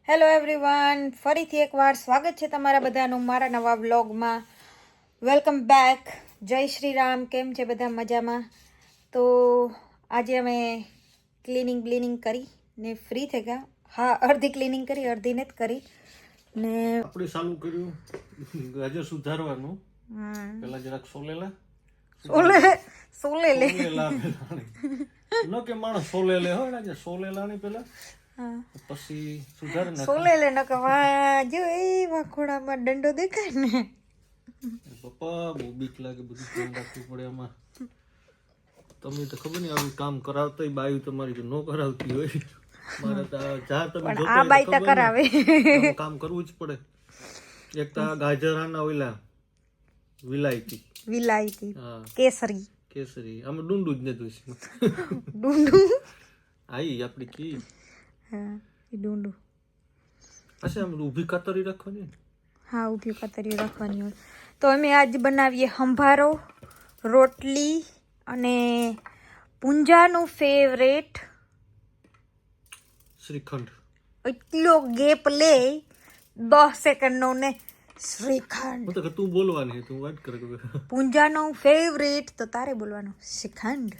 Hello everyone, ફરીથી એકવાર સ્વાગત છે તમારા બધાનું મારા નવા વ્લોગમાં. Welcome back. જય શ્રી રામ. કેમ છે બધા? મજામાં? તો આજે અમે ક્લિનિંગ કરી ને ફ્રી થઈ ગયા. હા, અડધી ક્લિનિંગ કરી, અડધી નથી કરી ને આપણે ચાલુ કર્યું ગાજર સુધારવાનું. પેલા જરાક સોલેલા સોલે લે ન કે માણસ સોલેલે હોય ને, સોલેલા ની પેલા પછી સુધાર નાખ. સોલે લે ન કે જો એ વાખોડામાં દંડો દેખાય ને. પપ્પા બહુ બીક લાગે, બધું ધ્યાન રાખવું પડે આમાં. તમે તો ખબર નહીં આવું કામ કરાવતા બાયું તમારી જો ન કરાવતી હોય. મારે તો જા તમે જોતો આ બાઈ તો કરાવે, કામ કરવું જ પડે. એક તો ગાજરાના ઓઈલા વિલાયતી હા, કેસરી આમાં ડુંડું જ નથી. ડુંડું આઈ આપડી કી હા, એ ડુંડું. અચ્છા, આમ ઊભી કતરી રાખવાની. હા, ઊભી કતરીઓ રાખવાની હોય. તો અમે આજ બનાવીએ સંભારો, રોટલી અને પૂંજાનું ફેવરેટ શ્રીખંડ. એટલો ગેપ લે 10 સેકન્ડનો ને શ્રીખંડ. તો તું બોલવાની તું વાત કરે. પૂંજાનું ફેવરેટ તો તારે બોલવાનું શ્રીખંડ.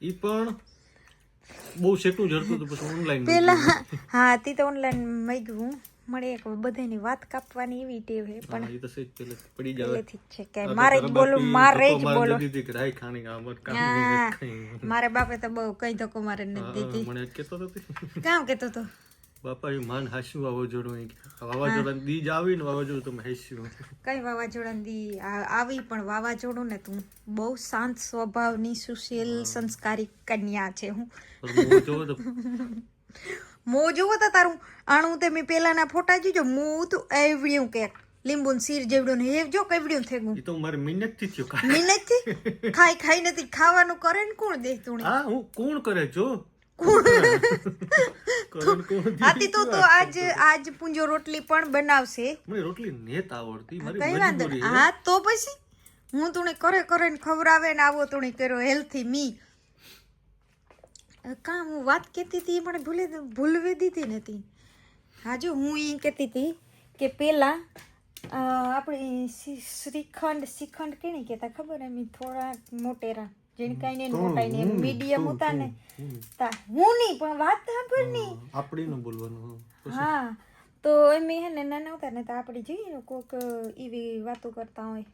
ઈ પણ બહુ સેટું જડતું હતું, પછી ઓનલાઈન પેલા હા તી તો ઓનલાઈન મગ્યું મળે. એક બધાની વાત કાપવાની એવી ટેવ છે, પણ ઈ તો સેજ પેલે પડી જાવ પહેલેથી જ છે કે મારે જ બોલું, મારે જ બોલો. રાઈ ખાણી કામ કામ મારે બાપે તો બહુ કઈ ધક્કો મારે નથી દીધી. મને કેતો હતો કામ કેતો તો બાપા એ માન હાસ્યું વાવાઝોડું. વાવાઝોડા દી જ આવી ને વાવાઝોડું તમે હાસ્યું. કઈ વાવાઝોડા દી આવી, પણ વાવાઝોડું ને તું બહુ શાંત સ્વભાવની સુશીલ સંસ્કારી કન્યા છે. હું મો જોવો તો તારું આણું તે મેં પેલાના ફોટા જોજો. મો તો એવડ્યું કે લીંબુ શીર જેવડું ને એ જો કેવડ્યું થઈ ગયું. ઈ તો મારે મિનિટ થી થયો. મિનિટ થી ખાઈ નથી. ખાવાનું કરે ને કોણ દે તું? હા, હું કોણ કરે જો આતી તો આજ પૂંજો રોટલી પણ બનાવશે. મને રોટલી નેત આવડતી, મારી કઈ વાંધો મજબૂરી. હા, તો પછી હું તુણે કરે ને ખવડાવે ને આવો તુણે કર્યો હેલ્થી મી. કા હું વાત કહેતી હતી મને ભૂલવી દીધી નથી. હા, જો હું એ કહેતી હતી કે પેલા આપણે શ્રીખંડ કેને કહેતા ખબર? એમ થોડા મોટેરા જેને કાંઈ ને મોટાઈ ને મીડિયમ હતા ને તા હું નહીં, પણ વાત સાંભળ નહીં આપડી ન બોલવાનું. હા, તો એમ હે ને નાના હતા ને તો આપણે જોઈએ ને કોક એવી વાતો કરતા હોય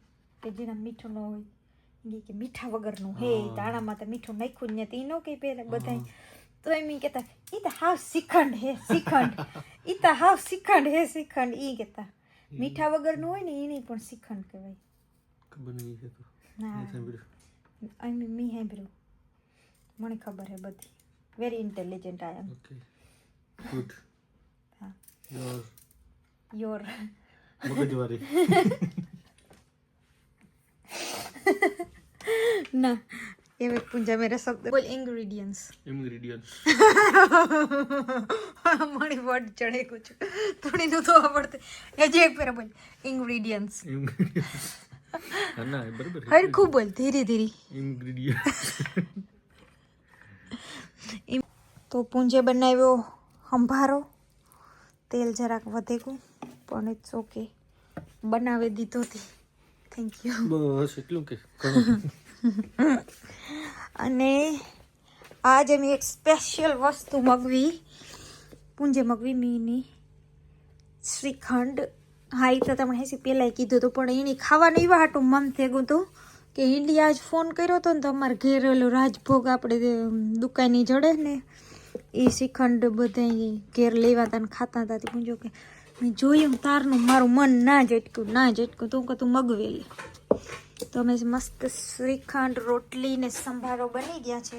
કે જેના મીઠું ન હોય, કે મીઠા વગરનું હે દાણામાં તો મીઠું નાખ્યું જ નથી. નો કે પેલા બધા તો એમ કહેતા ઈ તો હાવ શ્રીખંડ હે શ્રીખંડ, ઈ તો હાવ શ્રીખંડ હે શ્રીખંડ. ઈ કહેતા મીઠા વગરનું હોય ને એને પણ શ્રીખંડ કહેવાય. ખબર નહીં છે તો હા, મી સાંભળ્યું, મને ખબર હે બધી. Very intelligent I am. Okay, good. હા, યોર યોર મગજવારી. ના ये मैं पूंजा मेरा शब्द बोल. इंग्रेडिएंट्स મારી વર્ડ ચડે કુછ થોડી નું તો આવડતે એ જે એક પેરા બોલ इंग्रेडिएंट्स ના બરાબર હર ખૂબ બોલ ધીરે ધીરે. ઇન્ગ્રેડિયન્ટ તો પૂંજે બનાવ્યો સંભારો. તેલ જરાક વધે ગયું પણ ઇટ્સ ઓકે, બનાવી દીધો હતી. Thank you. બસ એટલું કે અને આજે મેં એક સ્પેશિયલ વસ્તુ મગવી, પૂંજે મગવી મીની શ્રીખંડ. હા, એ તો તમને હેસી પહેલાં કીધું હતું, પણ એની ખાવાનું એવા હાટું મન થઈ ગયું હતું કે ઇન્ડિયા જ ફોન કર્યો હતો ને તો અમારે ઘેર ઓલું રાજભોગ આપણે દુકાનની જડે ને એ શ્રીખંડ બધા ઘેર લેવા હતા ને ખાતા હતા. પૂંજો કે મેં જોયું તારનું મારું મન ના ઝટકું તો કે તું મગવી લે. તો અમે મસ્ત શ્રીખંડ રોટલી ને સંભારો બની ગયા છે.